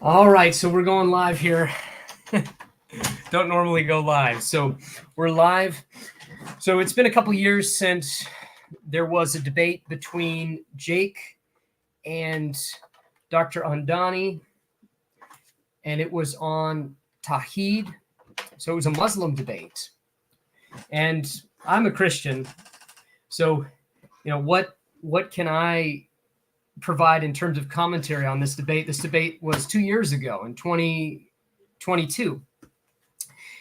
All right, so we're going live here. Don't normally go live. So we're live. So it's been a couple years since there was a debate between Jake and Dr. Andani, and it was on Tawhid. So it was a Muslim debate. And I'm a Christian. So, what can I provide in terms of commentary on this debate? This debate was 2 years ago in 2022.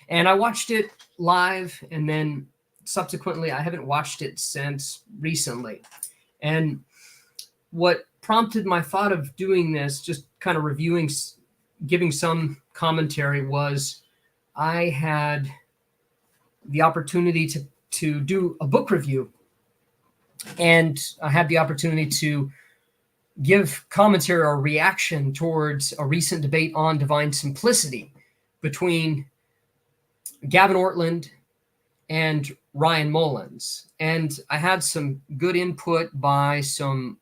And I watched it live, and then subsequently I haven't watched it since recently. And what prompted my thought of doing this, just kind of reviewing, giving some commentary, was I had the opportunity to do a book review, and I had the opportunity to give commentary or reaction towards a recent debate on divine simplicity between Gavin Ortland and Ryan Mullins. And I had some good input by some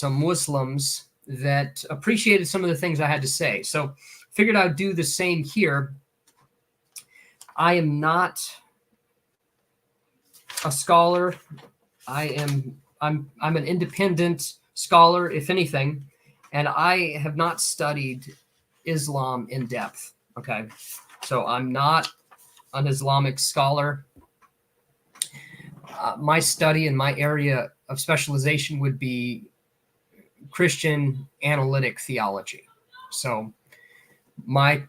Muslims that appreciated some of the things I had to say. So figured I'd do the same here. I am not a scholar. I'm an independent scholar, if anything, and I have not studied Islam in depth. Okay, so I'm not an Islamic scholar. My study and my area of specialization would be Christian analytic theology. So my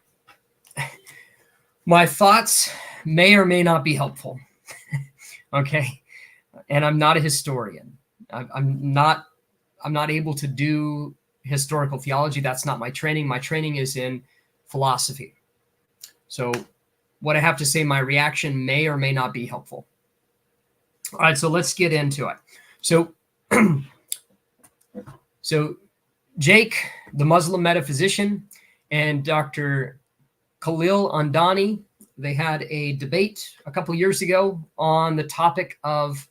thoughts may or may not be helpful. Okay, and I'm not a historian. I'm not able to do historical theology. That's not my training. My training is in philosophy. So what I have to say, my reaction may or may not be helpful. All right, so let's get into it. So, Jake, the Muslim metaphysician, and Dr. Khalil Andani, they had a debate a couple years ago on the topic of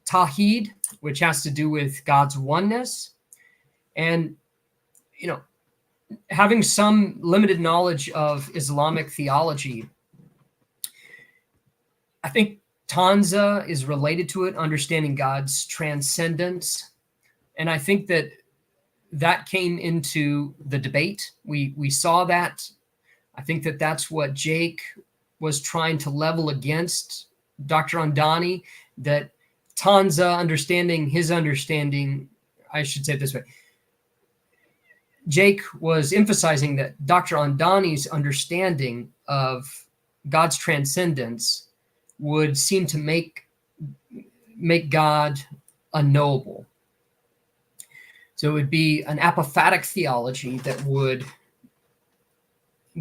Tawhid, which has to do with God's oneness. And, having some limited knowledge of Islamic theology, I think Tanza is related to it, understanding God's transcendence. And I think that came into the debate. We saw that. I think that's what Jake was trying to level against Dr. Andani, that Tanza his understanding, I should say it this way. Jake was emphasizing that Dr. Andani's understanding of God's transcendence would seem to make God unknowable. So it would be an apophatic theology that would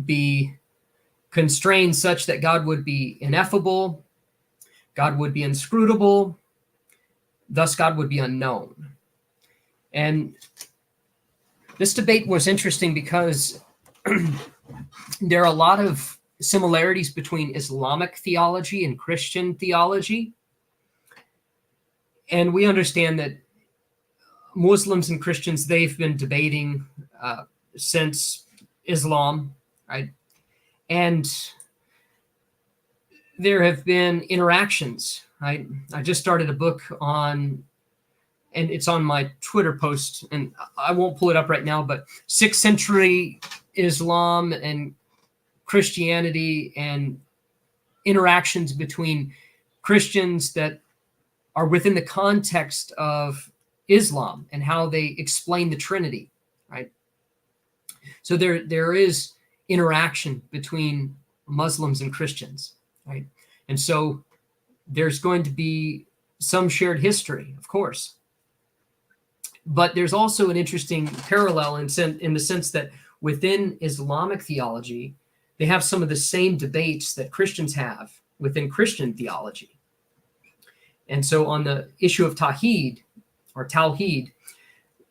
be constrained such that God would be ineffable, God would be inscrutable, thus God would be unknown. And this debate was interesting because there are a lot of similarities between Islamic theology and Christian theology. And we understand that Muslims and Christians, they've been debating since Islam, right? And there have been interactions, right? I just started a book on, and it's on my Twitter post, and I won't pull it up right now, but 6th century Islam and Christianity and interactions between Christians that are within the context of Islam and how they explain the Trinity, right? So there is interaction between Muslims and Christians, right? And so there's going to be some shared history, of course. But there's also an interesting parallel in the sense that within Islamic theology, they have some of the same debates that Christians have within Christian theology. And so on the issue of Tawhid,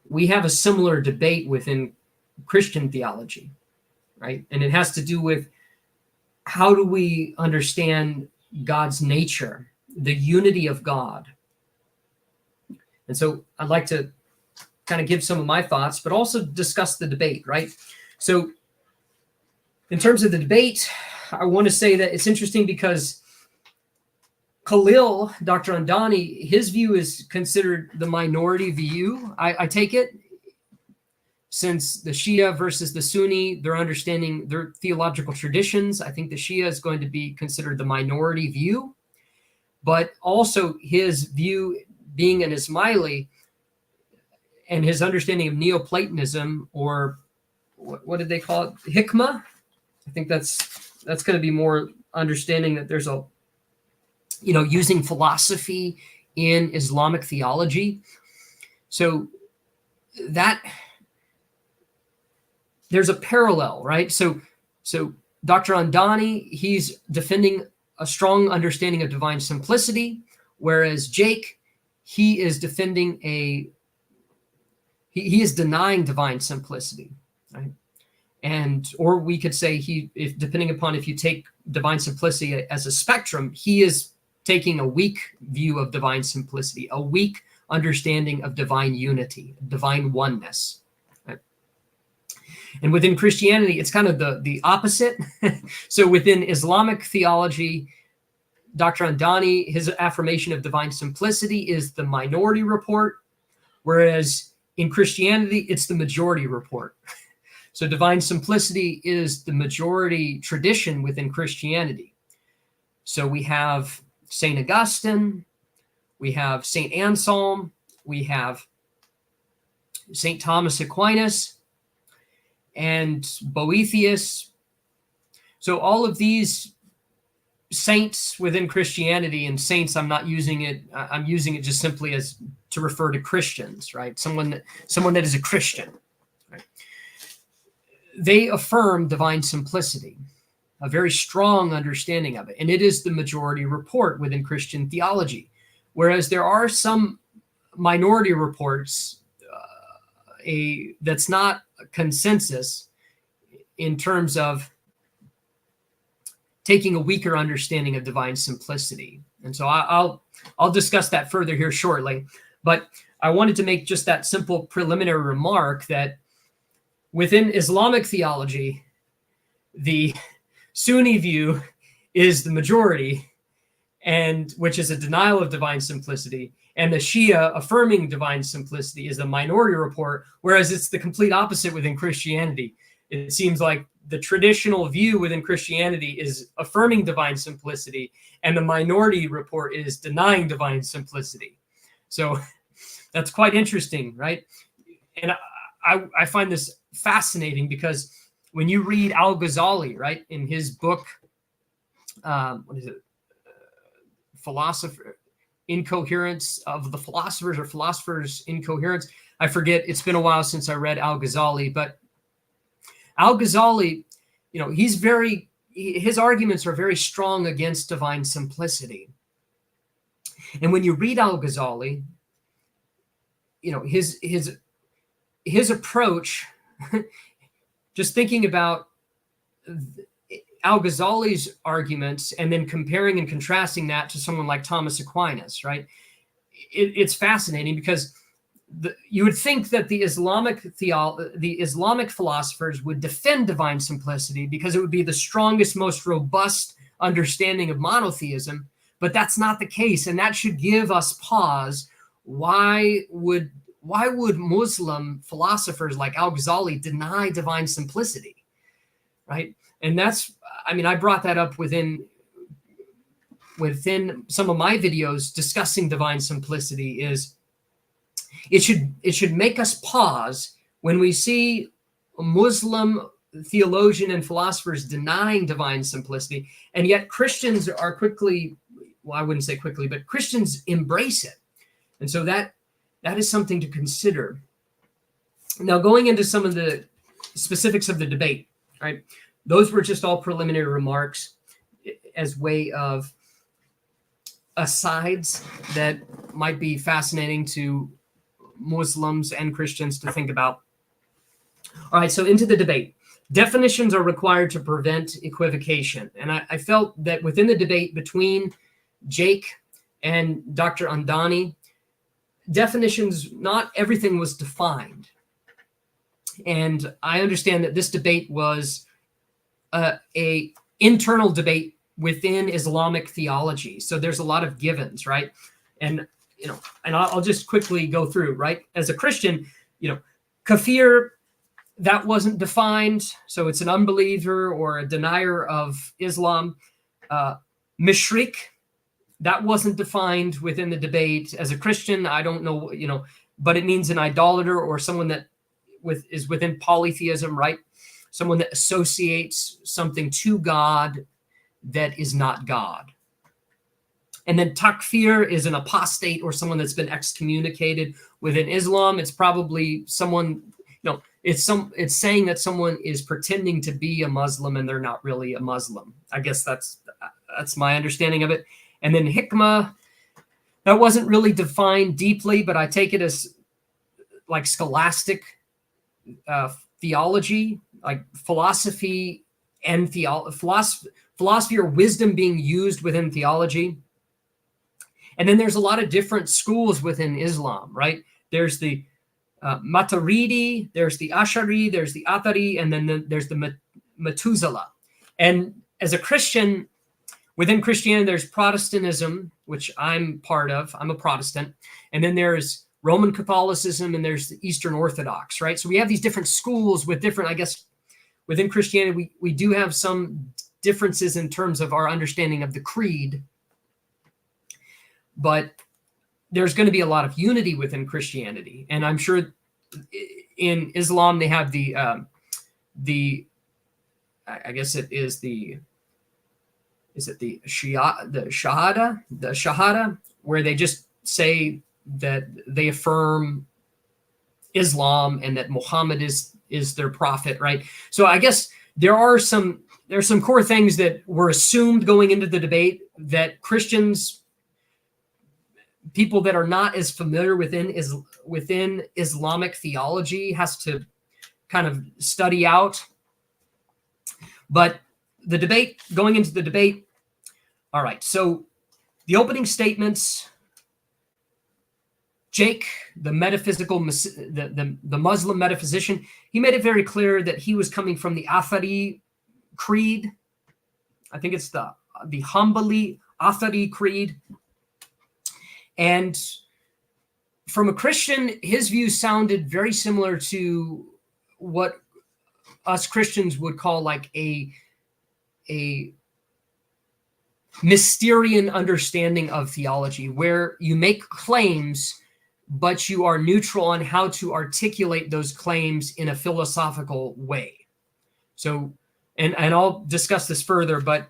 we have a similar debate within Christian theology, right? And it has to do with how do we understand God's nature, the unity of God. And so I'd like to kind of give some of my thoughts, but also discuss the debate, right? So in terms of the debate, I want to say that it's interesting because Khalil, Dr. Andani, his view is considered the minority view. I take it, since the Shia versus the Sunni, they're understanding their theological traditions. I think the Shia is going to be considered the minority view, but also his view being an Ismaili and his understanding of Neoplatonism, or what did they call it? Hikmah. I think that's going to be more understanding that there's a, using philosophy in Islamic theology. So that there's a parallel, right? So Dr. Andani, he's defending a strong understanding of divine simplicity, whereas Jake, he is defending he is denying divine simplicity, right? Or we could say depending upon if you take divine simplicity as a spectrum, he is taking a weak view of divine simplicity, a weak understanding of divine unity, divine oneness. Right? And within Christianity, it's kind of the opposite. So within Islamic theology, Dr. Andani, his affirmation of divine simplicity is the minority report, whereas in Christianity, it's the majority report. So divine simplicity is the majority tradition within Christianity. So we have St. Augustine, we have St. Anselm, we have St. Thomas Aquinas, and Boethius. So all of these saints within Christianity, and saints, I'm using it just simply as to refer to Christians, right? Someone that is a Christian, right? They affirm divine simplicity, a very strong understanding of it. And it is the majority report within Christian theology. Whereas there are some minority reports, that's not a consensus in terms of taking a weaker understanding of divine simplicity. And so I'll discuss that further here shortly. But I wanted to make just that simple preliminary remark that within Islamic theology, the Sunni view is the majority, and which is a denial of divine simplicity, and the Shia affirming divine simplicity is the minority report, whereas it's the complete opposite within Christianity. It seems like the traditional view within Christianity is affirming divine simplicity, and the minority report is denying divine simplicity. So that's quite interesting, right? And I find this fascinating because when you read Al-Gazali, right, in his book, what is it? Incoherence of the Philosophers, or Philosophers' Incoherence. I forget. It's been a while since I read Al-Gazali, but Al-Ghazali, his arguments are very strong against divine simplicity. And when you read Al-Ghazali, his approach, just thinking about Al-Ghazali's arguments and then comparing and contrasting that to someone like Thomas Aquinas, right? It's fascinating because you would think that the Islamic philosophers would defend divine simplicity because it would be the strongest, most robust understanding of monotheism, but that's not the case, and that should give us pause. Why would Muslim philosophers like Al-Ghazali deny divine simplicity, right? And I brought that up within some of my videos discussing divine simplicity. Is it should make us pause when we see a Muslim theologian and philosophers denying divine simplicity, and yet Christians are quickly, well, I wouldn't say quickly, but Christians embrace it. And so that is something to consider. Now, going into some of the specifics of the debate, right? Those were just all preliminary remarks as way of asides that might be fascinating to Muslims and Christians to think about. All right, so into the debate. Definitions are required to prevent equivocation. And I felt that within the debate between Jake and Dr. Andani, definitions, not everything was defined. And I understand that this debate was a internal debate within Islamic theology. So there's a lot of givens, right? And, you know, and I'll just quickly go through, right? As a Christian, you know, kafir, that wasn't defined. So it's an unbeliever or a denier of Islam. Mishrik, that wasn't defined within the debate. As a Christian, I don't know, you know, but it means an idolater or someone that is within polytheism, right? Someone that associates something to God that is not God. And then takfir is an apostate or someone that's been excommunicated within Islam. It's probably someone, you know, it's saying that someone is pretending to be a Muslim and they're not really a Muslim. I guess that's my understanding of it. And then hikmah, that wasn't really defined deeply, but I take it as like scholastic theology, like philosophy and philosophy or wisdom being used within theology. And then there's a lot of different schools within Islam, right? There's the Maturidi, there's the Ash'ari, there's the Athari, and then there's the Mutazila. And as a Christian, within Christianity, there's Protestantism, which I'm part of. I'm a Protestant. And then there's Roman Catholicism, and there's the Eastern Orthodox, right? So we have these different schools with different, I guess, within Christianity, we do have some differences in terms of our understanding of the creed. But there's going to be a lot of unity within Christianity. And I'm sure in Islam, they have I guess it is the Shahada, where they just say that they affirm Islam and that Muhammad is their prophet, right? So I guess there's some core things that were assumed going into the debate that Christians, people that are not as familiar within Islamic theology, has to kind of study out. But the debate, going into the debate, all right, so the opening statements, Jake, the metaphysical, the Muslim metaphysician, he made it very clear that he was coming from the Athari creed. I think it's the Hanbali Athari creed. And from a Christian, his views sounded very similar to what us Christians would call like a Mysterian understanding of theology, where you make claims, but you are neutral on how to articulate those claims in a philosophical way. So, and I'll discuss this further, but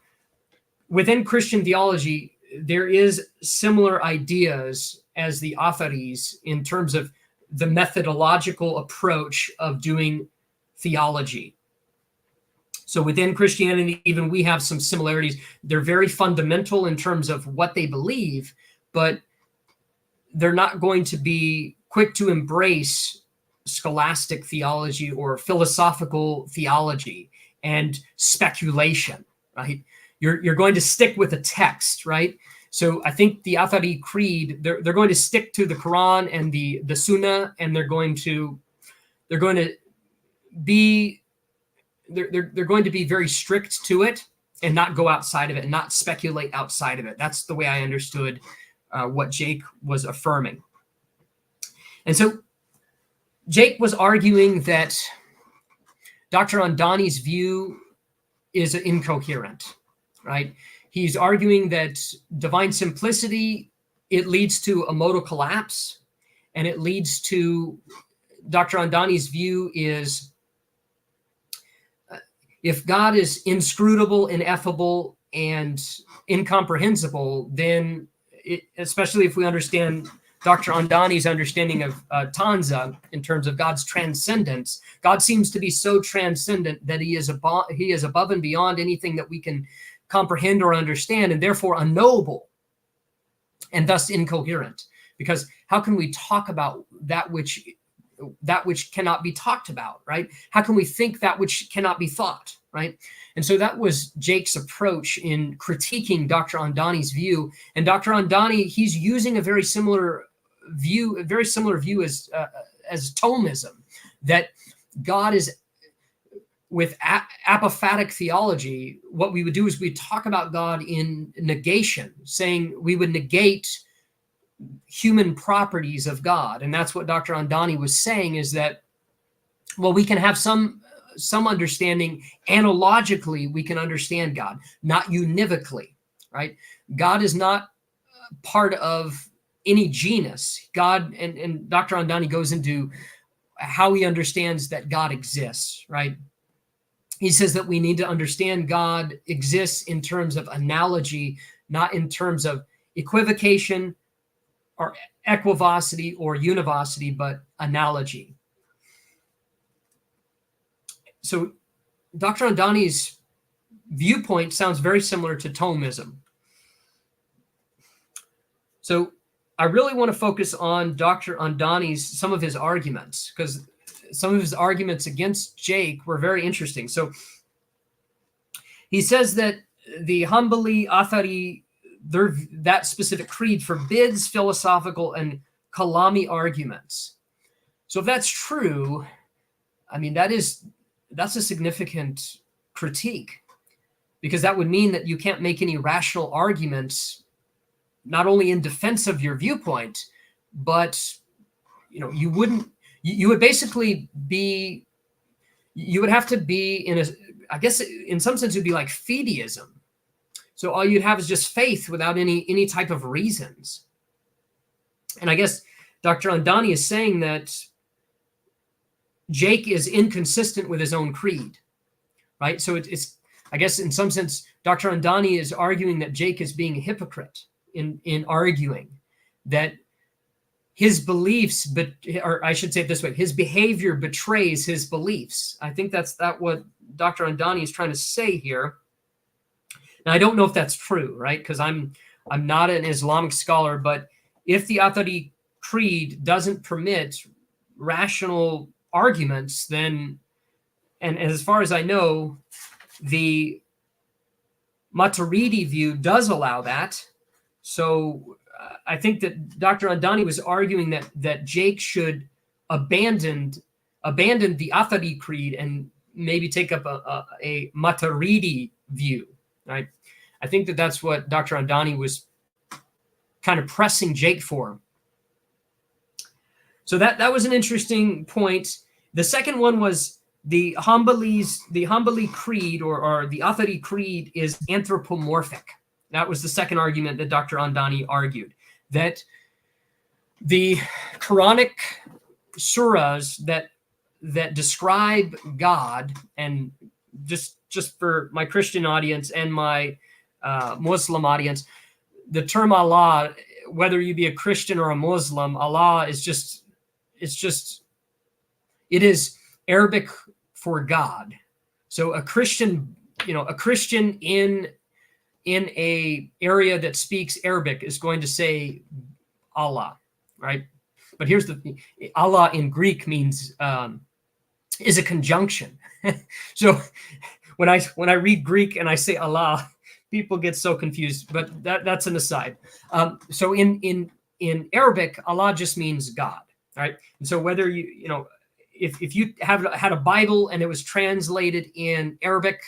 within Christian theology, there is similar ideas as the Atharis in terms of the methodological approach of doing theology. So within Christianity, even we have some similarities. They're very fundamental in terms of what they believe, but they're not going to be quick to embrace scholastic theology or philosophical theology and speculation, right? You're going to stick with a text, right? So I think the Athari creed, they're going to stick to the Quran and the Sunnah, and they're going to be very strict to it and not go outside of it and not speculate outside of it. That's the way I understood what Jake was affirming. And so Jake was arguing that Dr. Andani's view is incoherent, right? He's arguing that divine simplicity, it leads to a modal collapse, and it leads to, Dr. Andani's view is, if God is inscrutable, ineffable, and incomprehensible, then especially if we understand Dr. Andani's understanding of Tanza in terms of God's transcendence, God seems to be so transcendent that he is above and beyond anything that we can comprehend or understand, and therefore unknowable, and thus incoherent. Because how can we talk about that which cannot be talked about, right? How can we think that which cannot be thought, right? And so that was Jake's approach in critiquing Dr. Andani's view. And Dr. Andani, he's using a very similar view, a very similar view as Thomism, that God is, with apophatic theology, what we would do is we talk about God in negation, saying we would negate human properties of God. And that's what Dr. Andani was saying, is that, well, we can have some understanding analogically, we can understand God, not univocally, right? God is not part of any genus. God, and Dr. Andani goes into how he understands that God exists, right? He says that we need to understand God exists in terms of analogy, not in terms of equivocation or equivocity or univocity, but analogy. So Dr. Andani's viewpoint sounds very similar to Thomism. So I really want to focus on Dr. Andani's, some of his arguments, because some of his arguments against Jake were very interesting. So he says that the Hanbali Athari, that specific creed, forbids philosophical and Kalami arguments. So if that's true, I mean, that's a significant critique, because that would mean that you can't make any rational arguments, not only in defense of your viewpoint, but you would basically be, you would have to be in a, I guess in some sense it would be like fideism. So all you'd have is just faith without any type of reasons. And I guess Dr. Andani is saying that Jake is inconsistent with his own creed, right? So it's I guess in some sense, Dr. Andani is arguing that Jake is being a hypocrite in arguing that his beliefs, or I should say it this way, his behavior betrays his beliefs. I think that's what Dr. Andani is trying to say here. Now, I don't know if that's true, right? Because I'm not an Islamic scholar, but if the Athari creed doesn't permit rational arguments, then, and as far as I know, the Maturidi view does allow that. So I think that Dr. Andani was arguing that Jake should abandon the Athari creed and maybe take up a Maturidi view, right? I think that that's what Dr. Andani was kind of pressing Jake for. So that was an interesting point. The second one was the Hanbali creed or the Athari creed is anthropomorphic. That was the second argument that Dr. Andani argued, that the Quranic surahs that describe God, and just for my Christian audience and my Muslim audience, the term Allah, whether you be a Christian or a Muslim, Allah is it is Arabic for God. So a Christian in a area that speaks Arabic is going to say Allah, right? But here's Allah in Greek means is a conjunction. So when I read Greek and I say Allah, people get so confused. But that's an aside. So in Arabic, Allah just means God, right? And so whether if you had a Bible and it was translated in Arabic,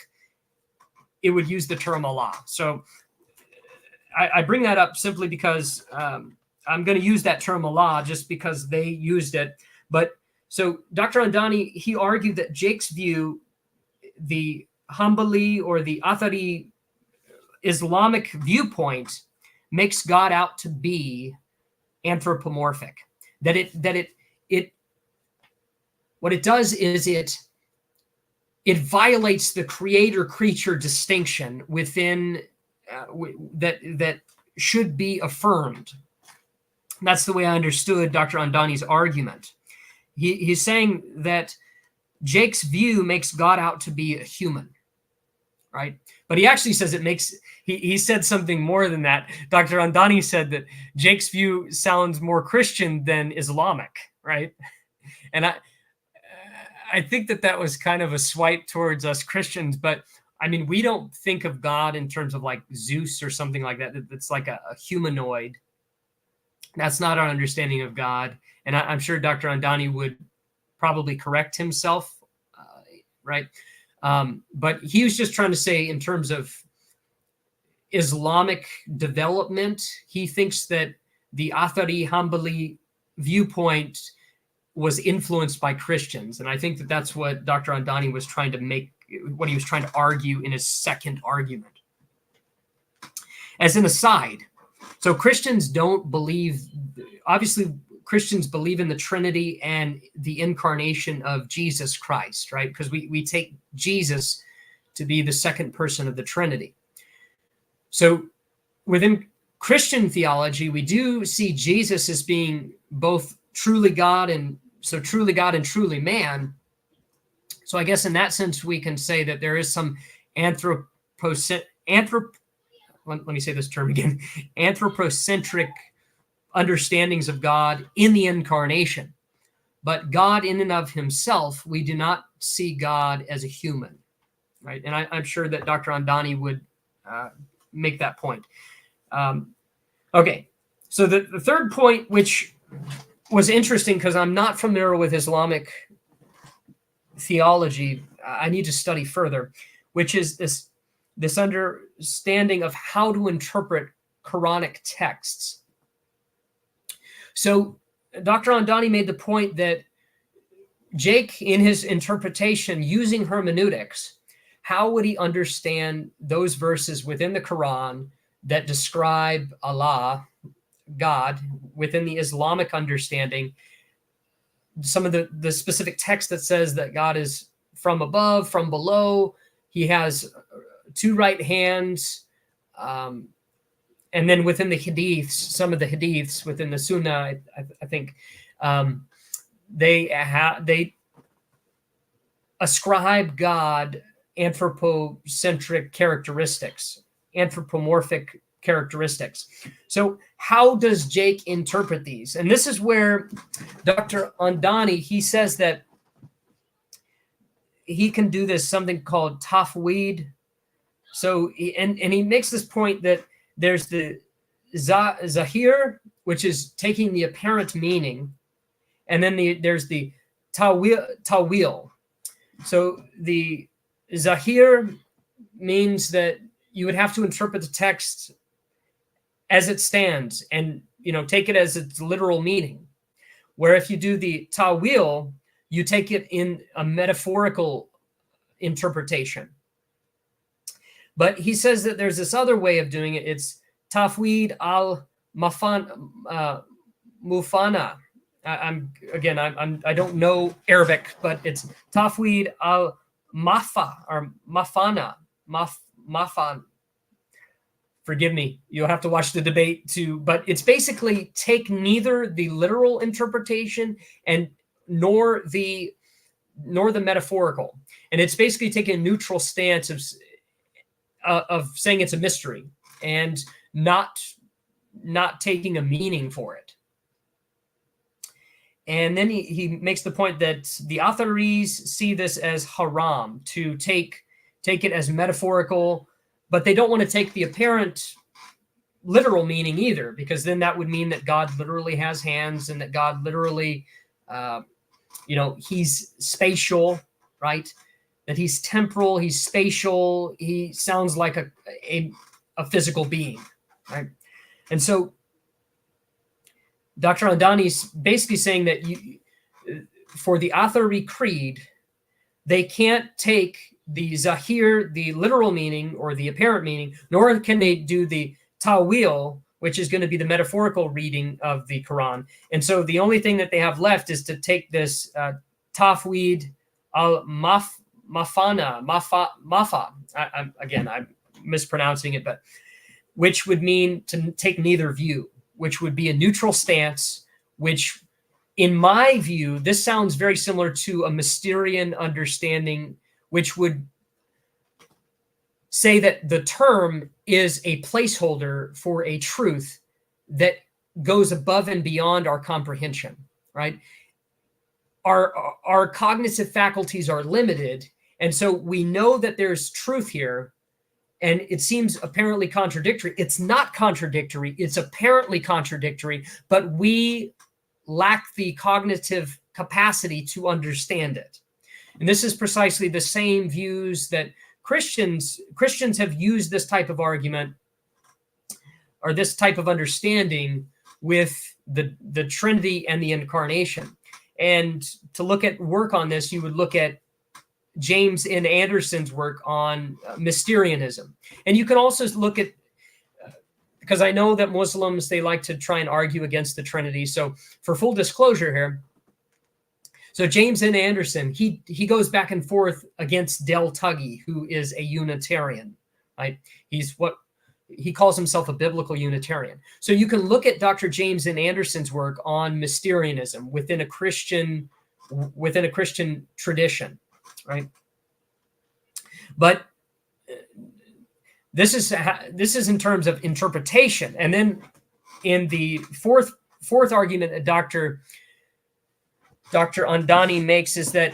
it would use the term Allah. So I bring that up simply because I'm going to use that term Allah just because they used it. But so Dr. Andani, he argued that Jake's view, the Hanbali or the Athari Islamic viewpoint, makes God out to be anthropomorphic. What it does is it violates the creator-creature distinction within that should be affirmed. That's the way I understood Dr. Andani's argument. He's saying that Jake's view makes God out to be a human, right? But he actually says he said something more than that. Dr. Andani said that Jake's view sounds more Christian than Islamic, right? And I think that was kind of a swipe towards us Christians, but I mean, we don't think of God in terms of like Zeus or something like that. That's like a humanoid. That's not our understanding of God. And I'm sure Dr. Andani would probably correct himself, right? But he was just trying to say, in terms of Islamic development, he thinks that the Athari Hanbali viewpoint was influenced by Christians. And I think that that's what Dr. Andani was trying to make, what he was trying to argue in his second argument. As an aside, so Christians don't believe, obviously Christians believe in the Trinity and the incarnation of Jesus Christ, right? Because we take Jesus to be the second person of the Trinity. So within Christian theology, we do see Jesus as being both truly God and truly man. So I guess in that sense, we can say that there is some let me say this term again, anthropocentric understandings of God in the incarnation. But God in and of himself, we do not see God as a human, right? And I'm sure that Dr. Andani would make that point. Okay, so the third point, which was interesting because I'm not familiar with Islamic theology, I need to study further, which is this understanding of how to interpret Quranic texts. So Dr. Andani made the point that Jake, in his interpretation using hermeneutics, how would he understand those verses within the Quran that describe Allah, God, within the Islamic understanding, some of the specific text that says that God is from above, from below, he has two right hands, and then within the hadiths, some of the hadiths within the Sunnah, I think, they ascribe God anthropocentric characteristics, anthropomorphic characteristics. So how does Jake interpret these? And this is where Dr. Andani, he says that he can do this, something called Tawhid. So, and he makes this point that there's the Zahir, which is taking the apparent meaning, and then there's the Tawil. So the Zahir means that you would have to interpret the text as it stands and, take it as its literal meaning. Where if you do the Tawil, you take it in a metaphorical interpretation. But he says that there's this other way of doing it. It's Tafwid al-Mufana. I don't know Arabic, but it's Tafwid al-Mafa or Mafana. Mafan. Forgive me. You'll have to watch the debate too. But it's basically take neither the literal interpretation nor the metaphorical, and it's basically taking a neutral stance of saying it's a mystery and not taking a meaning for it. And then he makes the point that the Atharis see this as haram, to take it as metaphorical, but they don't want to take the apparent literal meaning either, because then that would mean that God literally has hands and that God literally, he's spatial, right? That he's temporal, he's spatial, he sounds like a physical being, right? And so Dr. Andani's basically saying that for the Athari creed, they can't take the Zahir, the literal meaning or the apparent meaning, nor can they do the Tawil, which is going to be the metaphorical reading of the Quran. And so the only thing that they have left is to take this Tafwid al-Mafa. I'm mispronouncing it, but which would mean to take neither view, which would be a neutral stance, which in my view, this sounds very similar to a Mysterian understanding, which would say that the term is a placeholder for a truth that goes above and beyond our comprehension, right? Our cognitive faculties are limited, and so we know that there's truth here, and it seems apparently contradictory. It's not contradictory. It's apparently contradictory, but we lack the cognitive capacity to understand it. And this is precisely the same views that Christians have used this type of argument or this type of understanding with the Trinity and the Incarnation. And to look at work on this, you would look at James N. Anderson's work on mysterianism. And you can also look at, because I know that Muslims, they like to try and argue against the Trinity. So for full disclosure here, so James N. Anderson, he goes back and forth against Del Tuggy, who is a Unitarian, right? He's what he calls himself a biblical Unitarian. So you can look at Dr. James N. Anderson's work on mysterianism within a Christian tradition, right? But this is in terms of interpretation. And then in the fourth argument that Dr. Andani makes is that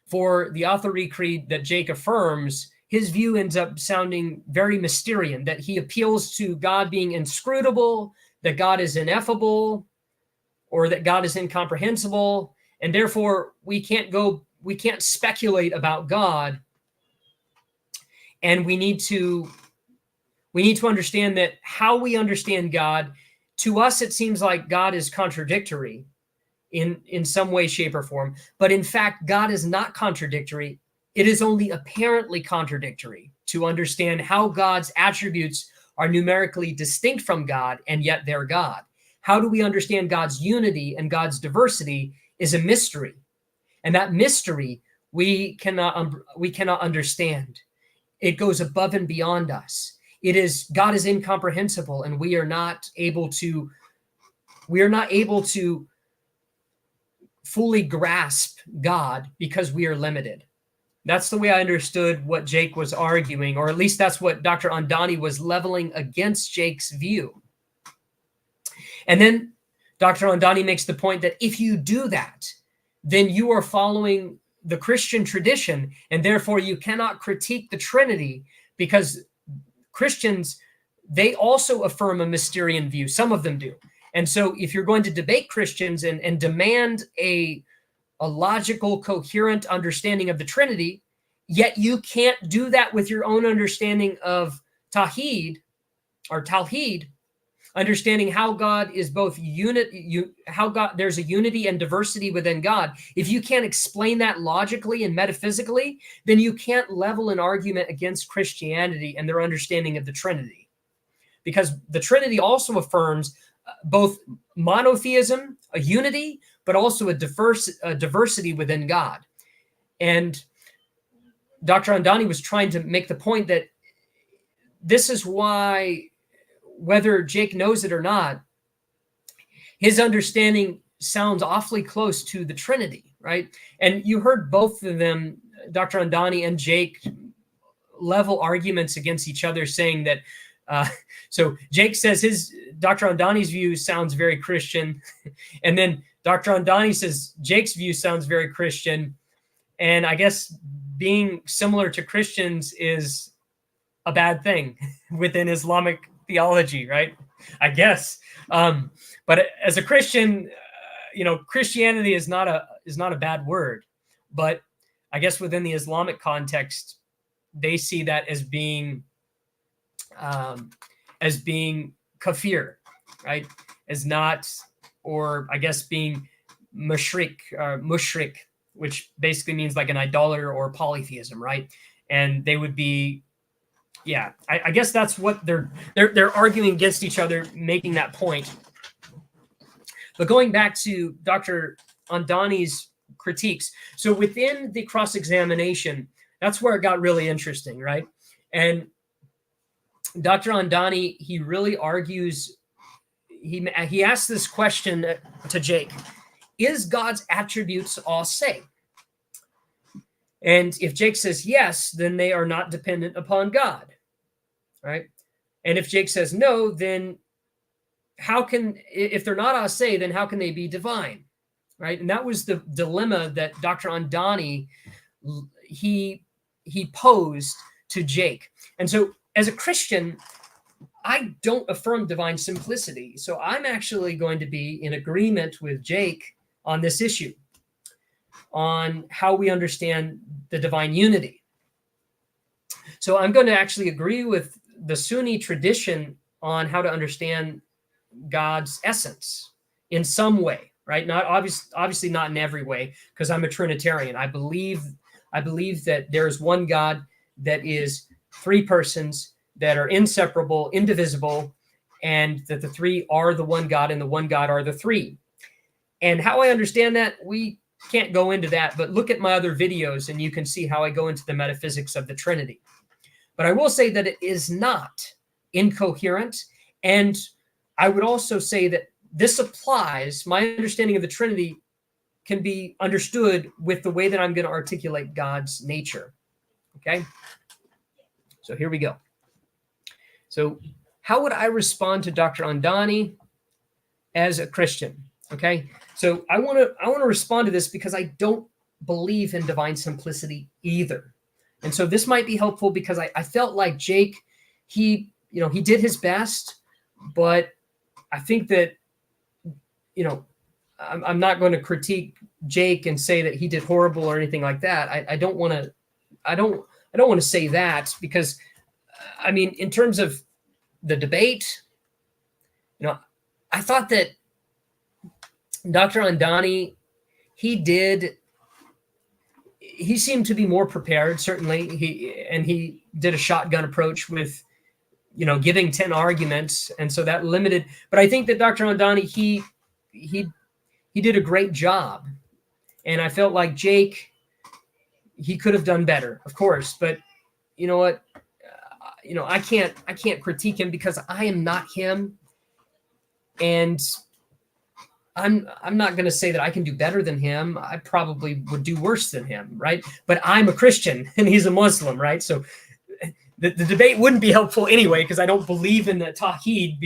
for the authority creed that Jake affirms, his view ends up sounding very Mysterian, that he appeals to God being inscrutable, that God is ineffable, or that God is incomprehensible, and therefore we can't speculate about God, and we need to understand that how we understand God, to us it seems like God is contradictory in some way, shape, or form, but in fact God is not contradictory. It is only apparently contradictory to understand how God's attributes are numerically distinct from God, and yet they're God. How do we understand God's unity and God's diversity is a mystery. And that mystery we cannot understand. It goes above and beyond us. God is incomprehensible, and we are not able to fully grasp God because we are limited. That's the way I understood what Jake was arguing, or at least that's what Dr. Andani was leveling against Jake's view. And then Dr. Andani makes the point that if you do that, then you are following the Christian tradition, and therefore you cannot critique the Trinity, because Christians, they also affirm a Mysterian view. Some of them do. And so if you're going to debate Christians and demand a logical, coherent understanding of the Trinity, yet you can't do that with your own understanding of Tawhid, understanding how God is both there's a unity and diversity within God. If you can't explain that logically and metaphysically, then you can't level an argument against Christianity and their understanding of the Trinity. Because the Trinity also affirms both monotheism, a unity, but also a diversity within God. And Dr. Andani was trying to make the point that this is why, whether Jake knows it or not, his understanding sounds awfully close to the Trinity, right? And you heard both of them, Dr. Andani and Jake, level arguments against each other, saying that, so Jake says Dr. Andani's view sounds very Christian, and then Dr. Andani says Jake's view sounds very Christian, and I guess being similar to Christians is a bad thing within Islamic theology, right? I guess. But as a Christian, Christianity is not a bad word, but I guess within the Islamic context, they see that as being kafir, right? As not, or I guess being mushrik, which basically means like an idolater or polytheism, right? And they would be, yeah, I guess that's what they're arguing against each other, making that point. But going back to Dr. Andani's critiques, so within the cross-examination, that's where it got really interesting, right? And Dr. Andani, he really argues, he asks this question to Jake: is God's attributes aseity? And if Jake says yes, then they are not dependent upon God, right? And if Jake says no, then if they're not aseity, then how can they be divine, right? And that was the dilemma that Dr. Andani, he he posed to Jake. And so as a Christian, I don't affirm divine simplicity. So I'm actually going to be in agreement with Jake on this issue, on how we understand the divine unity. So I'm going to actually agree with the Sunni tradition on how to understand God's essence in some way, right? Not obviously not in every way, because I'm a Trinitarian. I believe that there is one God that is three persons that are inseparable, indivisible, and that the three are the one God and the one God are the three. And how I understand that, we can't go into that, but look at my other videos and you can see how I go into the metaphysics of the Trinity. But I will say that it is not incoherent. And I would also say that this applies, my understanding of the Trinity can be understood with the way that I'm going to articulate God's nature. Okay? So here we go. So how would I respond to Dr. Andani as a Christian? Okay? So I want to respond to this because I don't believe in divine simplicity either. And so this might be helpful because I felt like Jake, he did his best, but I think that, I'm not going to critique Jake and say that he did horrible or anything like that. I don't want to say that because, I mean, in terms of the debate, I thought that Dr. Andani, he seemed to be more prepared, certainly. He did a shotgun approach with, giving 10 arguments. And so that limited, but I think that Dr. Andani, he did a great job. And I felt like Jake, he could have done better, of course, but you know what? I can't critique him because I am not him. And I'm not going to say that I can do better than him. I probably would do worse than him, right? But I'm a Christian and he's a Muslim, right? So the debate wouldn't be helpful anyway because I don't believe in the Tawhid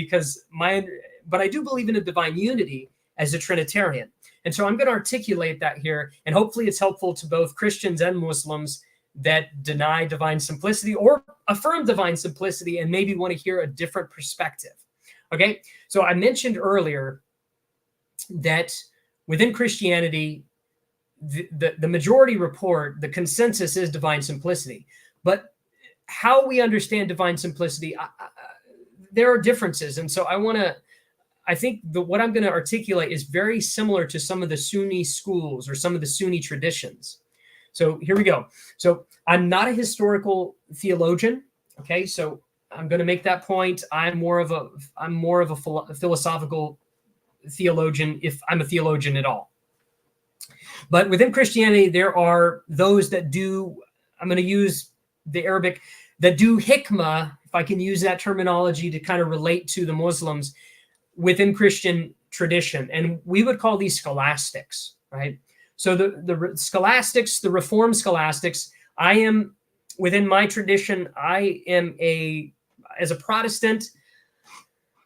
but I do believe in a divine unity as a Trinitarian. And so I'm going to articulate that here, and hopefully it's helpful to both Christians and Muslims that deny divine simplicity or affirm divine simplicity and maybe want to hear a different perspective. Okay, so I mentioned earlier that within Christianity, the majority report, the consensus is divine simplicity. But how we understand divine simplicity, there are differences. And so I think what I'm going to articulate is very similar to some of the Sunni schools or some of the Sunni traditions. So here we go. So I'm not a historical theologian. Okay, so I'm going to make that point. I'm more of a philosophical theologian, if I'm a theologian at all. But within Christianity, there are those that do, I'm going to use the Arabic, that do hikmah, if I can use that terminology to kind of relate to the Muslims within Christian tradition. And we would call these scholastics, right? So the scholastics, the Reformed scholastics, I am, within my tradition, as a Protestant,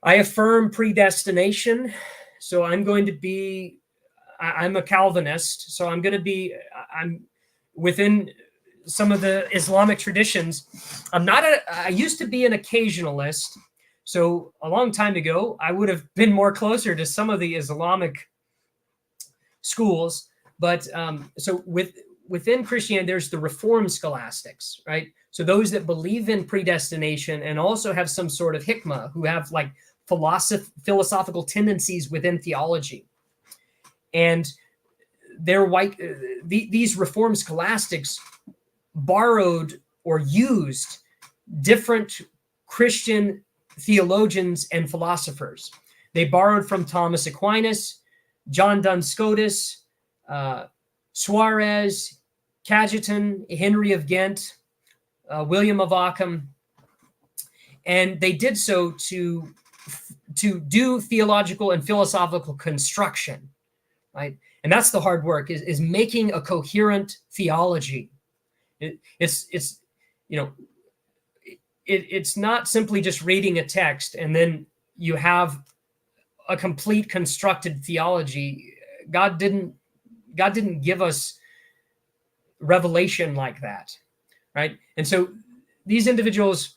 I affirm predestination. So I'm a Calvinist. So I'm within some of the Islamic traditions. I used to be an occasionalist. So a long time ago, I would have been more closer to some of the Islamic schools. But so within Christianity, there's the Reformed scholastics, right? So those that believe in predestination and also have some sort of hikmah, who have like philosophical tendencies within theology. And these Reformed scholastics borrowed or used different Christian theologians and philosophers. They borrowed from Thomas Aquinas, John Duns Scotus, Suarez, Cajetan, Henry of Ghent, William of Ockham, and they did so to do theological and philosophical construction, right? And that's the hard work, is making a coherent theology. It's not simply just reading a text and then you have a complete constructed theology. God didn't give us revelation like that. right? And so these individuals,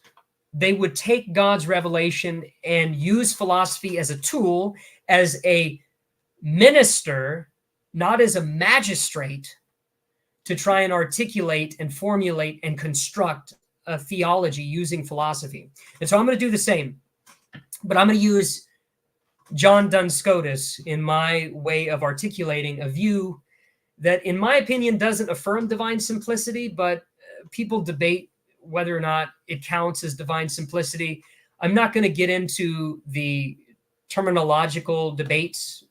they would take God's revelation and use philosophy as a tool, as a minister, not as a magistrate, to try and articulate and formulate and construct a theology using philosophy. And so I'm going to do the same, but I'm going to use John Duns Scotus in my way of articulating a view that, in my opinion, doesn't affirm divine simplicity, but people debate whether or not it counts as divine simplicity. I'm not going to get into the terminological debates,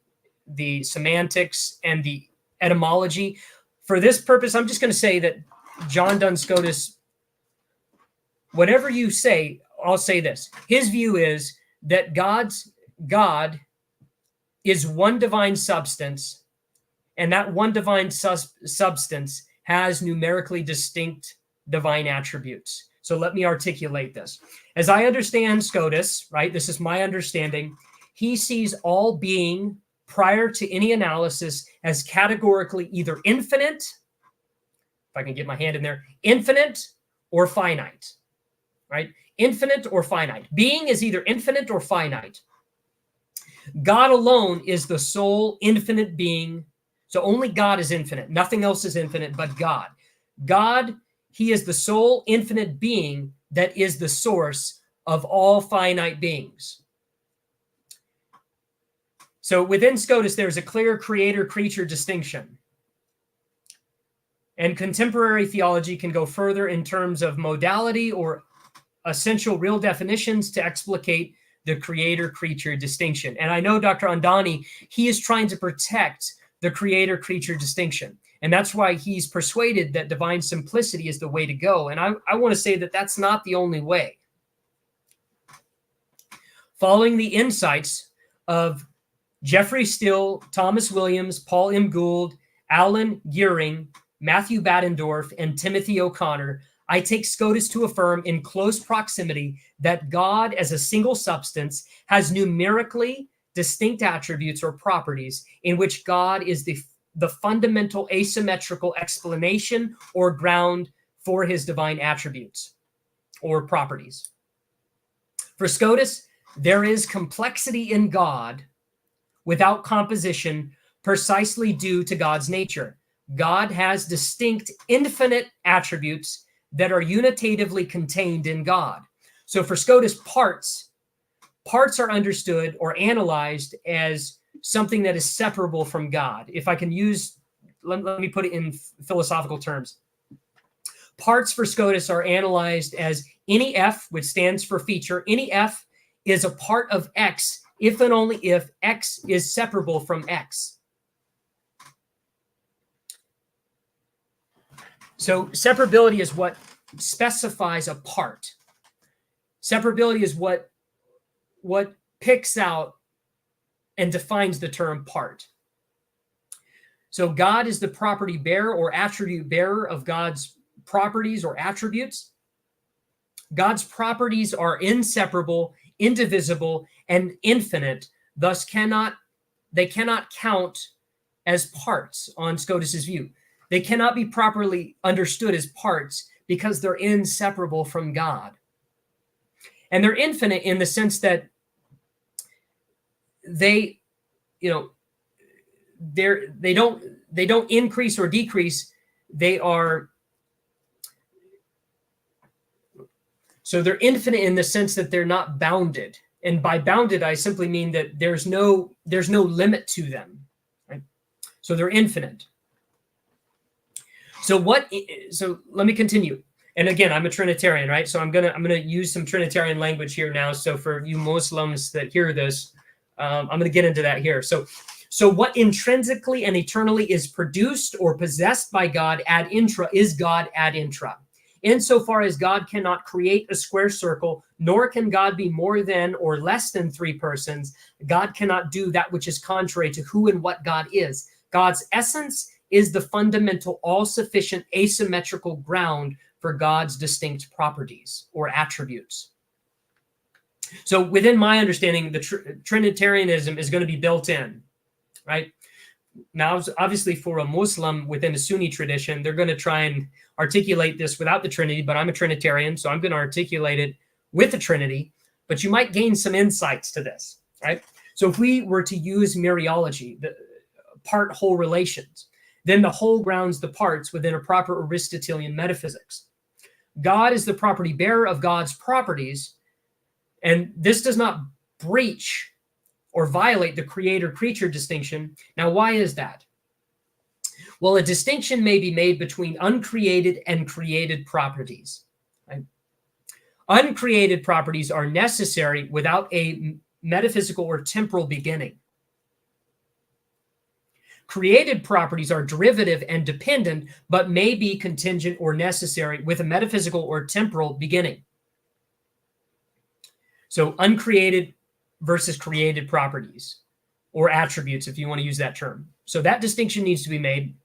the semantics, and the etymology. For this purpose, I'm just going to say that John Duns Scotus, whatever you say, I'll say this. His view is that God is one divine substance, and that one divine substance has numerically distinct divine attributes. So let me articulate this. As I understand Scotus, right, this is my understanding, he sees all being prior to any analysis as categorically either infinite, if I can get my hand in there, infinite or finite, right? Infinite or finite. Being is either infinite or finite. God alone is the sole infinite being. So only God is infinite. Nothing else is infinite but God. God, he is the sole infinite being that is the source of all finite beings. So within Scotus, there's a clear creator-creature distinction. And contemporary theology can go further in terms of modality or essential real definitions to explicate the creator-creature distinction. And I know Dr. Andani, he is trying to protect the creator-creature distinction. And that's why he's persuaded that divine simplicity is the way to go. And I want to say that that's not the only way. Following the insights of Jeffrey Steele, Thomas Williams, Paul M. Gould, Alan Gearing, Matthew Baddendorf, and Timothy O'Connor, I take Scotus to affirm in close proximity that God as a single substance has numerically distinct attributes or properties in which God is the fundamental asymmetrical explanation or ground for his divine attributes or properties. For Scotus, there is complexity in God without composition, precisely due to God's nature. God has distinct infinite attributes that are unitatively contained in God. So for Scotus, parts are understood or analyzed as something that is separable from God. If I can use, let me put it in philosophical terms. Parts for Scotus are analyzed as any F, which stands for feature. Any F is a part of X if and only if X is separable from X. So separability is what specifies a part. Separability is what picks out and defines the term part. So God is the property bearer or attribute bearer of God's properties or attributes. God's properties are inseparable, indivisible, and infinite, thus they cannot count as parts on Scotus's view. They cannot be properly understood as parts because they're inseparable from God. And they're infinite in the sense that they don't increase or decrease. So they're infinite in the sense that they're not bounded. And by bounded, I simply mean that there's no limit to them, right? So they're infinite. So let me continue. And again, I'm a Trinitarian, right? So I'm gonna use some Trinitarian language here now. So for you Muslims that hear this, I'm gonna get into that here. So what intrinsically and eternally is produced or possessed by God ad intra is God ad intra. Insofar as God cannot create a square circle, nor can God be more than or less than three persons, God cannot do that which is contrary to who and what God is. God's essence is the fundamental, all-sufficient, asymmetrical ground for God's distinct properties or attributes. So within my understanding, the Trinitarianism is going to be built in, right? Now, obviously, for a Muslim within a Sunni tradition, they're going to try and articulate this without the Trinity, but I'm a Trinitarian, so I'm going to articulate it with the Trinity, but you might gain some insights to this, right? So if we were to use mereology, the part-whole relations, then the whole grounds the parts within a proper Aristotelian metaphysics. God is the property bearer of God's properties, and this does not breach or violate the creator-creature distinction. Now, why is that? Well, a distinction may be made between uncreated and created properties. Right? Uncreated properties are necessary without a metaphysical or temporal beginning. Created properties are derivative and dependent, but may be contingent or necessary with a metaphysical or temporal beginning. So uncreated versus created properties, or attributes, if you want to use that term. So that distinction needs to be made.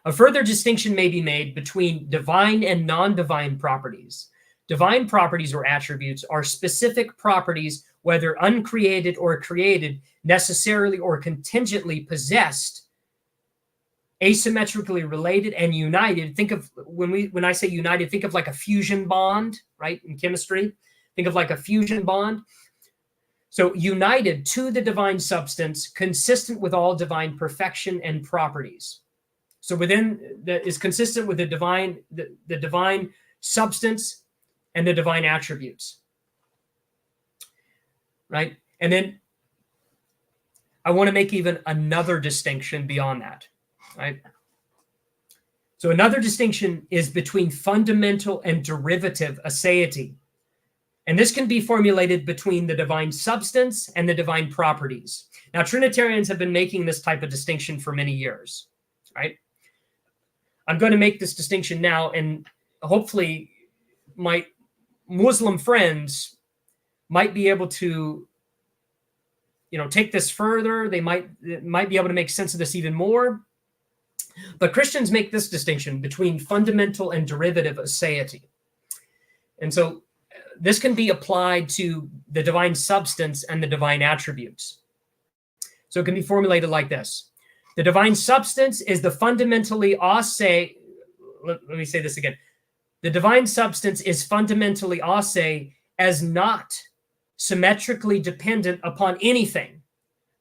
A further distinction may be made between divine and non-divine properties. Divine properties or attributes are specific properties, whether uncreated or created, necessarily or contingently possessed, asymmetrically related and united. Think of, when I say united, think of like a fusion bond, right? In chemistry, think of like a fusion bond. So united to the divine substance, consistent with all divine perfection and properties. So within that is consistent with the divine substance and the divine attributes, right? And then I want to make even another distinction beyond that, right? So another distinction is between fundamental and derivative aseity. And this can be formulated between the divine substance and the divine properties. Now, Trinitarians have been making this type of distinction for many years, right? I'm going to make this distinction now, and hopefully my Muslim friends might be able to, take this further. They might be able to make sense of this even more. But Christians make this distinction between fundamental and derivative aseity. And so this can be applied to the divine substance and the divine attributes. So it can be formulated like this. The divine substance is the fundamentally ase. Let me say this again. The divine substance is fundamentally ase as not symmetrically dependent upon anything,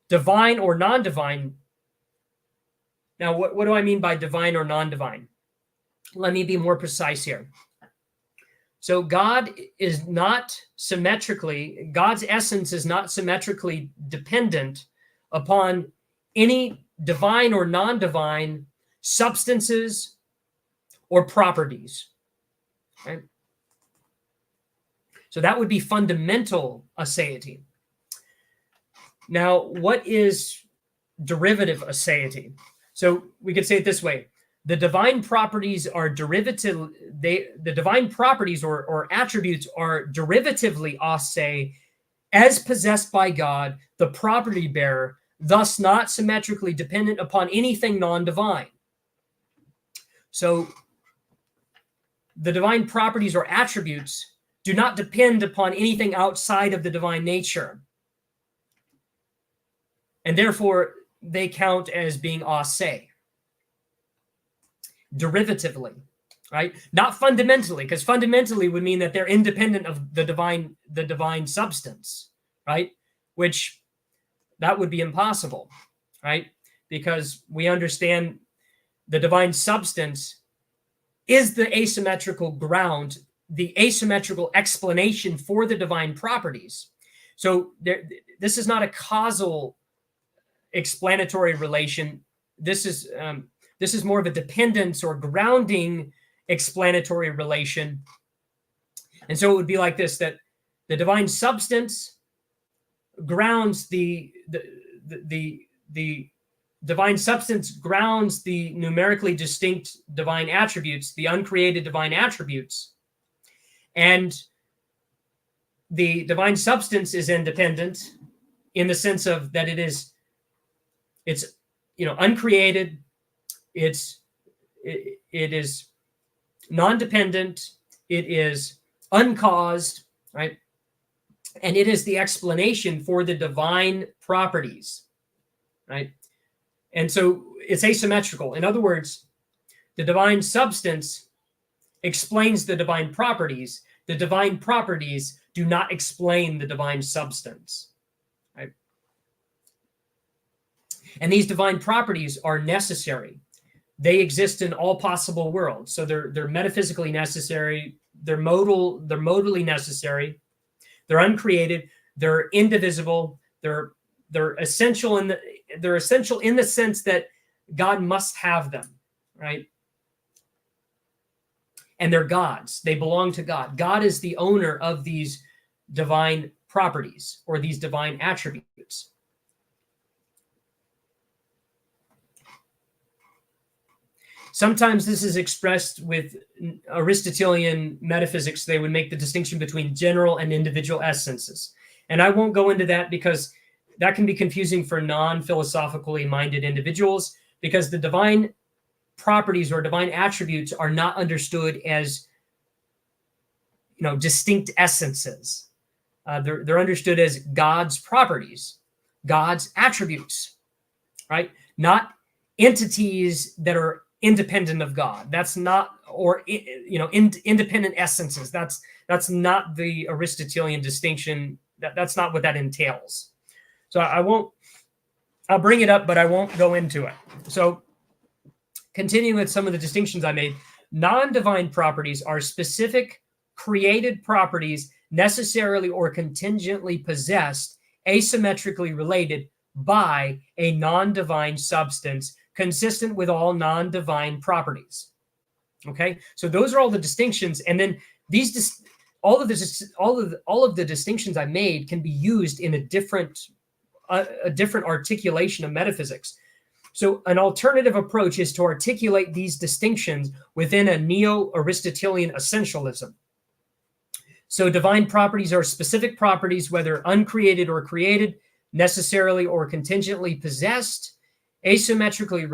divine or non-divine. Now, what do I mean by divine or non-divine? Let me be more precise here. So God is not symmetrically, God's essence is not symmetrically dependent upon any divine or non-divine substances or properties. Right? So that would be fundamental aseity. Now, what is derivative aseity? So we could say it this way. The divine properties are derivative. The divine properties or attributes are derivatively ase as possessed by God, the property bearer, thus not symmetrically dependent upon anything non-divine. So the divine properties or attributes do not depend upon anything outside of the divine nature. And therefore, they count as being ase. Derivatively, right? Not fundamentally, because fundamentally would mean that they're independent of the divine substance, right? Which that would be impossible, right? Because we understand the divine substance is the asymmetrical ground, the asymmetrical explanation for the divine properties. So this is not a causal explanatory relation. This is more of a dependence or grounding explanatory relation. And so it would be like this, that the divine substance grounds the divine substance grounds the numerically distinct divine attributes, the uncreated divine attributes. And the divine substance is independent in the sense of that it's uncreated, it is non-dependent, it is uncaused, right? And it is the explanation for the divine properties, right? And so it's asymmetrical. In other words, the divine substance explains the divine properties. The divine properties do not explain the divine substance. Right? And these divine properties are necessary. They exist in all possible worlds. So they're metaphysically necessary, they're modally necessary, they're uncreated, they're indivisible, they're essential in the sense that God must have them, right? And they're God's. They belong to God. God is the owner of these divine properties or these divine attributes. Sometimes this is expressed with Aristotelian metaphysics. They would make the distinction between general and individual essences. And I won't go into that because that can be confusing for non-philosophically minded individuals, because the divine properties or divine attributes are not understood as, distinct essences. They're understood as God's properties, God's attributes, right? Not entities that are independent of God. That's not, or independent essences. That's not the Aristotelian distinction. That's not what that entails. So I'll bring it up, but I won't go into it. So continuing with some of the distinctions I made, non-divine properties are specific created properties necessarily or contingently possessed, asymmetrically related by a non-divine substance consistent with all non-divine properties. Okay, so those are all the distinctions, and then all of the distinctions I made can be used in a different articulation of metaphysics. So an alternative approach is to articulate these distinctions within a neo-Aristotelian essentialism. So divine properties are specific properties, whether uncreated or created, necessarily or contingently possessed, asymmetrically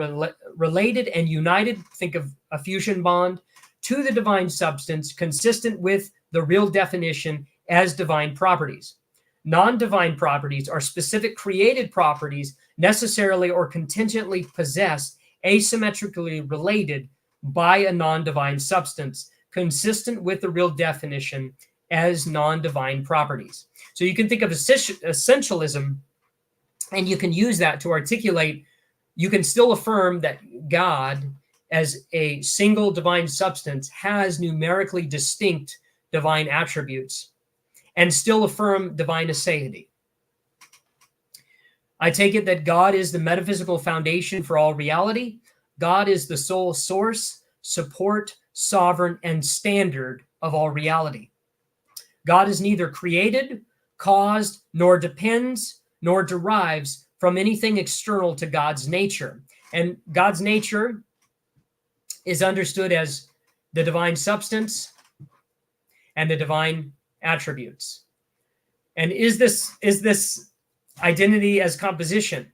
related and united, think of a fusion bond, to the divine substance, consistent with the real definition as divine properties. Non-divine properties are specific created properties, necessarily or contingently possessed, asymmetrically related by a non-divine substance, consistent with the real definition as non-divine properties. So you can think of essentialism, and you can use that to articulate. You can still affirm that God, as a single divine substance, has numerically distinct divine attributes, and still affirm divine aseity. I take it that God is the metaphysical foundation for all reality. God is the sole source, support, sovereign, and standard of all reality. God is neither created, caused, nor depends, nor derives from anything external to God's nature. And God's nature is understood as the divine substance and the divine attributes. And is this identity as composition?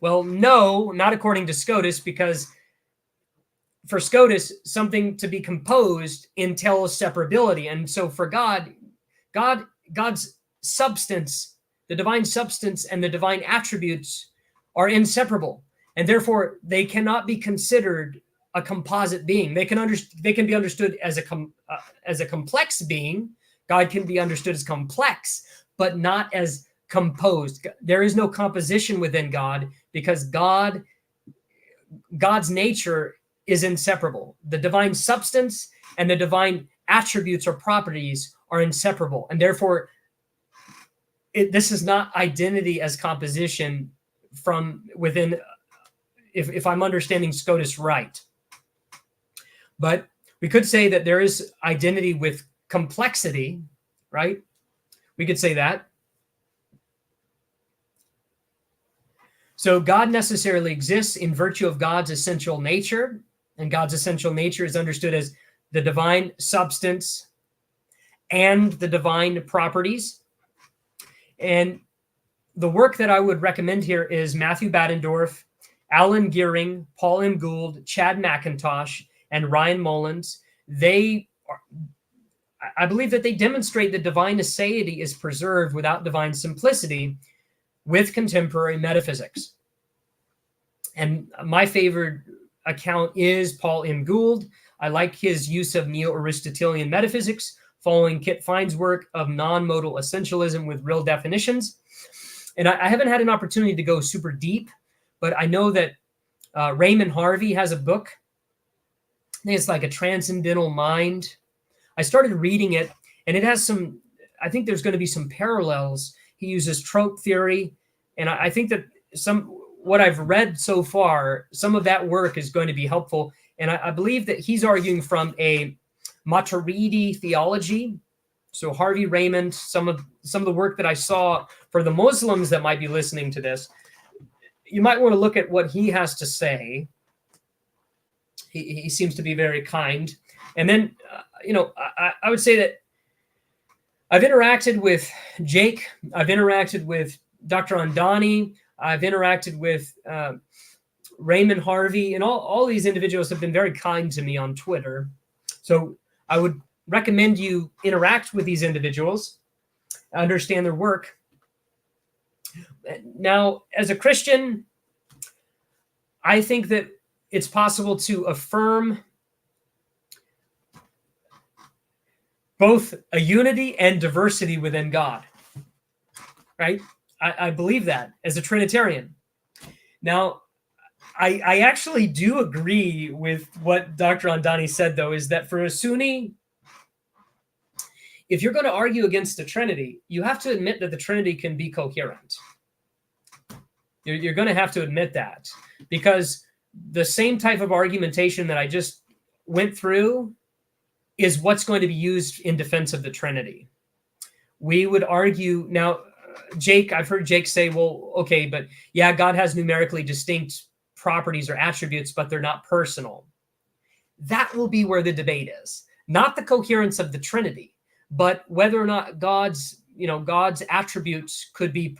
Well, no, not according to Scotus, because for Scotus, something to be composed entails separability. And so for God's substance, the divine substance and the divine attributes are inseparable, and therefore they cannot be considered a composite being. They can be understood as a complex being. God can be understood as complex, but not as composed. There is no composition within God, because God's nature is inseparable. The divine substance and the divine attributes or properties are inseparable, and therefore this is not identity as composition from within, if I'm understanding Scotus right. But we could say that there is identity with complexity, right? We could say that. So God necessarily exists in virtue of God's essential nature, and God's essential nature is understood as the divine substance and the divine properties. And the work that I would recommend here is Matthew Baddendorf, Alan Gearing, Paul M. Gould, Chad McIntosh, and Ryan Mullins. I believe that they demonstrate that divine aseity is preserved without divine simplicity with contemporary metaphysics. And my favorite account is Paul M. Gould. I like his use of neo-Aristotelian metaphysics, following Kit Fine's work of non-modal essentialism with real definitions. And I haven't had an opportunity to go super deep, but I know that Raymond Harvey has a book. I think it's like A Transcendental Mind. I started reading it, and it has some, I think there's going to be some parallels. He uses trope theory, and I think that what I've read so far, some of that work is going to be helpful. And I believe that he's arguing from a Maturidi theology. So Harvey, Raymond, some of the work that I saw for the Muslims that might be listening to this, you might want to look at what he has to say. He seems to be very kind. And then, I would say that I've interacted with Jake. I've interacted with Dr. Andani. I've interacted with Raymond Harvey, and all these individuals have been very kind to me on Twitter. So I would recommend you interact with these individuals, understand their work. Now, as a Christian, I think that it's possible to affirm both a unity and diversity within God, right? I believe that as a Trinitarian. Now, I actually do agree with what Dr. Andani said, though, is that for a Sunni, if you're going to argue against the Trinity, you have to admit that the Trinity can be coherent. You're going to have to admit that, because the same type of argumentation that I just went through is what's going to be used in defense of the Trinity. We would argue now, Jake, I've heard Jake say, well, okay, but yeah, God has numerically distinct properties or attributes, but they're not personal. That will be where the debate is. Not the coherence of the Trinity, but whether or not God's attributes could be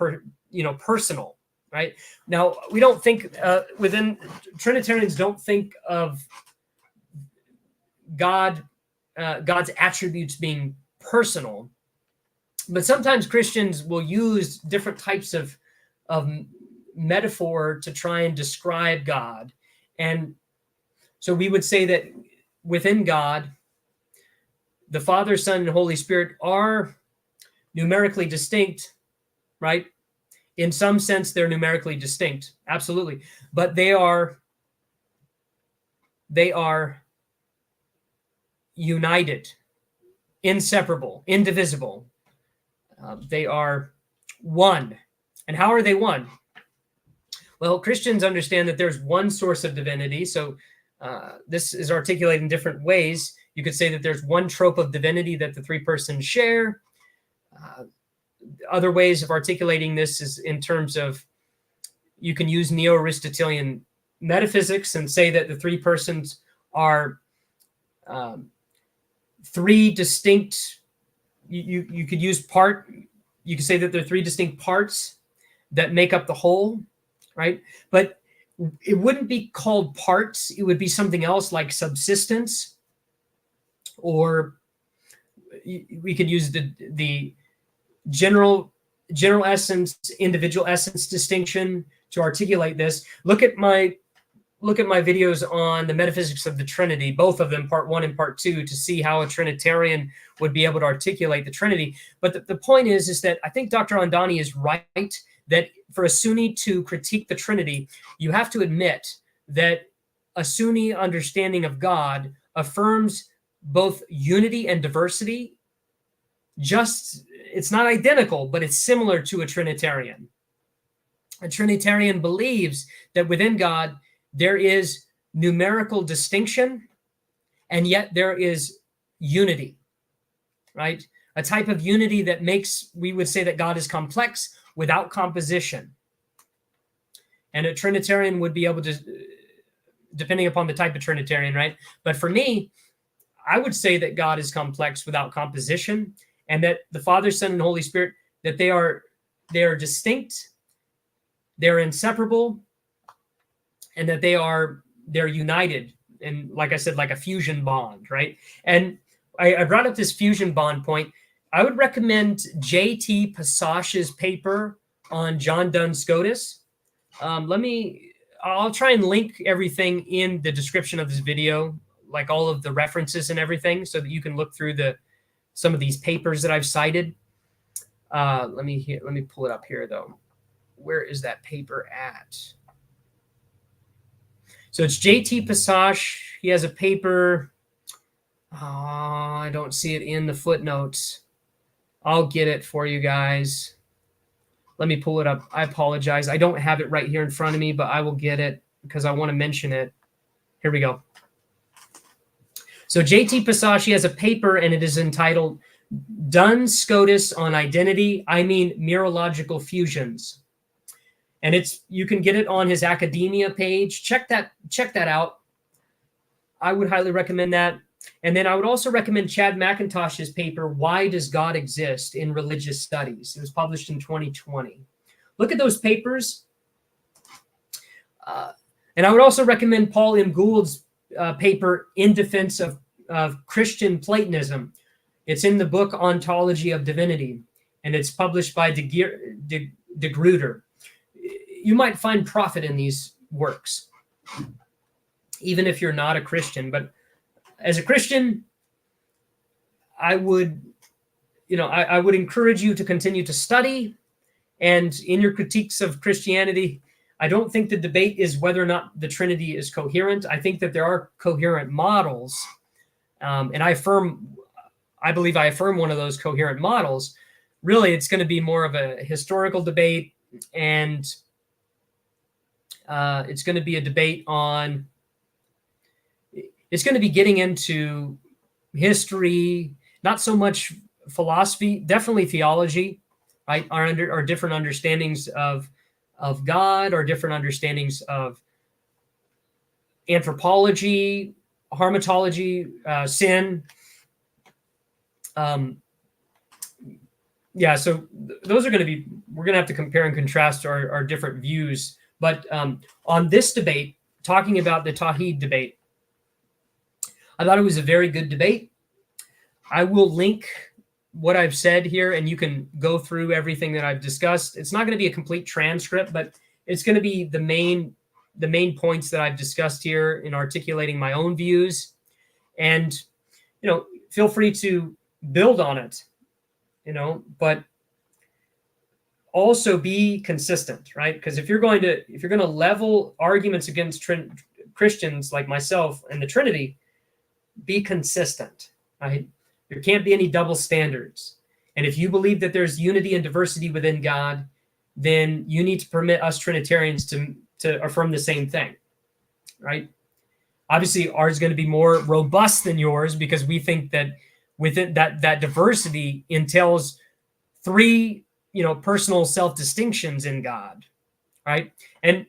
personal, right? Now, we don't think within Trinitarians don't think of God's attributes being personal. But sometimes Christians will use different types of metaphor to try and describe God. And so we would say that within God, the Father, Son, and Holy Spirit are numerically distinct, right? In some sense, they're numerically distinct, absolutely. But they are united, inseparable, indivisible. They are one. And how are they one? Well, Christians understand that there's one source of divinity. So this is articulated in different ways. You could say that there's one trope of divinity that the three persons share. Other ways of articulating this is in terms of, you can use neo-Aristotelian metaphysics and say that the three persons are three distinct. You could use you could say that there are three distinct parts that make up the whole, right? But it wouldn't be called parts. It would be something else like subsistence, or we could use the general essence, individual essence distinction to articulate this. Look at my videos on the metaphysics of the Trinity, both of them, part 1 and part 2, to see how a Trinitarian would be able to articulate the Trinity. But the point is that I think Dr. Andani is right, that for a Sunni to critique the Trinity, you have to admit that a Sunni understanding of God affirms both unity and diversity. It's not identical, but it's similar to a Trinitarian. A Trinitarian believes that within God, there is numerical distinction, and yet there is unity, right? A type of unity that we would say that God is complex without composition. And a Trinitarian would be able to, depending upon the type of Trinitarian, right? But for me, I would say that God is complex without composition, and that the Father, Son, and Holy Spirit, that they are distinct, they're inseparable, and that they're united. And like I said, like a fusion bond, right? And I brought up this fusion bond point. I would recommend J.T. Passauge's paper on John Duns Scotus. I'll try and link everything in the description of this video, like all of the references and everything, so that you can look through some of these papers that I've cited. Let me pull it up here though. Where is that paper at? So it's J.T. Passage. He has a paper. I don't see it in the footnotes. I'll get it for you guys. Let me pull it up. I apologize. I don't have it right here in front of me, but I will get it because I want to mention it. Here we go. So J.T. Passage has a paper, and it is entitled Duns Scotus on Identity, Mereological Fusions. And you can get it on his academia page. Check that out. I would highly recommend that. And then I would also recommend Chad McIntosh's paper, Why Does God Exist in Religious Studies? It was published in 2020. Look at those papers. And I would also recommend Paul M. Gould's paper, In Defense of Christian Platonism. It's in the book Ontology of Divinity, and it's published by de Gruyter. You might find profit in these works, even if you're not a Christian. But as a Christian, I would encourage you to continue to study. And in your critiques of Christianity, I don't think the debate is whether or not the Trinity is coherent. I think that there are coherent models. And I believe I affirm one of those coherent models. Really, it's going to be more of a historical debate, and it's going to be a debate on, it's going to be getting into history, not so much philosophy, definitely theology, right? Our different understandings of God, or different understandings of anthropology, harmatology, sin. So those are going to be, we're going to have to compare and contrast our different views. But on this debate, talking about the Tawhid debate, I thought it was a very good debate. I will link what I've said here, and you can go through everything that I've discussed. It's not going to be a complete transcript, but it's going to be the main points that I've discussed here in articulating my own views. And, feel free to build on it, but also be consistent, right? Because if you're going to level arguments against Christians like myself and the Trinity, be consistent, right? There can't be any double standards. And if you believe that there's unity and diversity within God, then you need to permit us Trinitarians to affirm the same thing, right? Obviously, ours is going to be more robust than yours, because we think that within that diversity entails three, personal self-distinctions in God, right? And,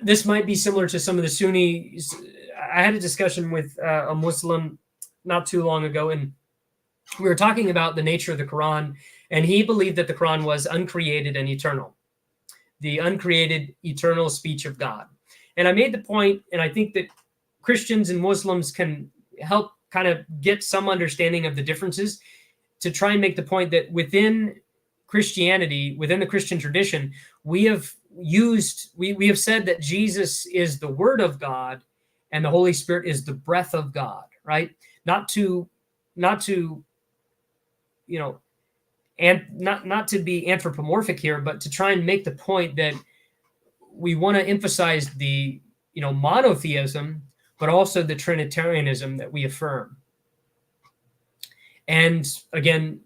this might be similar to some of the Sunnis. I had a discussion with a Muslim not too long ago, and we were talking about the nature of the Quran, and he believed that the Quran was uncreated and eternal, the uncreated, eternal speech of God. And I made the point, and I think that Christians and Muslims can help kind of get some understanding of the differences, to try and make the point that within Christianity, within the Christian tradition, we have said that Jesus is the Word of God and the Holy Spirit is the breath of God, right? Not to be anthropomorphic here, but to try and make the point that we want to emphasize the, monotheism, but also the Trinitarianism that we affirm. And again,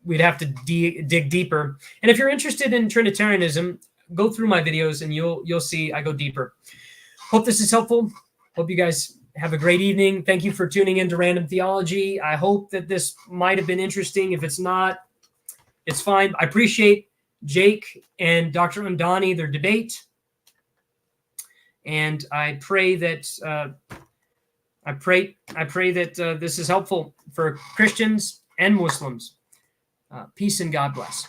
we'd have to dig deeper. And if you're interested in Trinitarianism, go through my videos and you'll see I go deeper. Hope this is helpful. Hope you guys have a great evening. Thank you for tuning in to Random Theology. I hope that this might have been interesting. If it's not, it's fine. I appreciate Jake and Dr. Andani, their debate. And I pray that this is helpful for Christians and Muslims. Peace and God bless.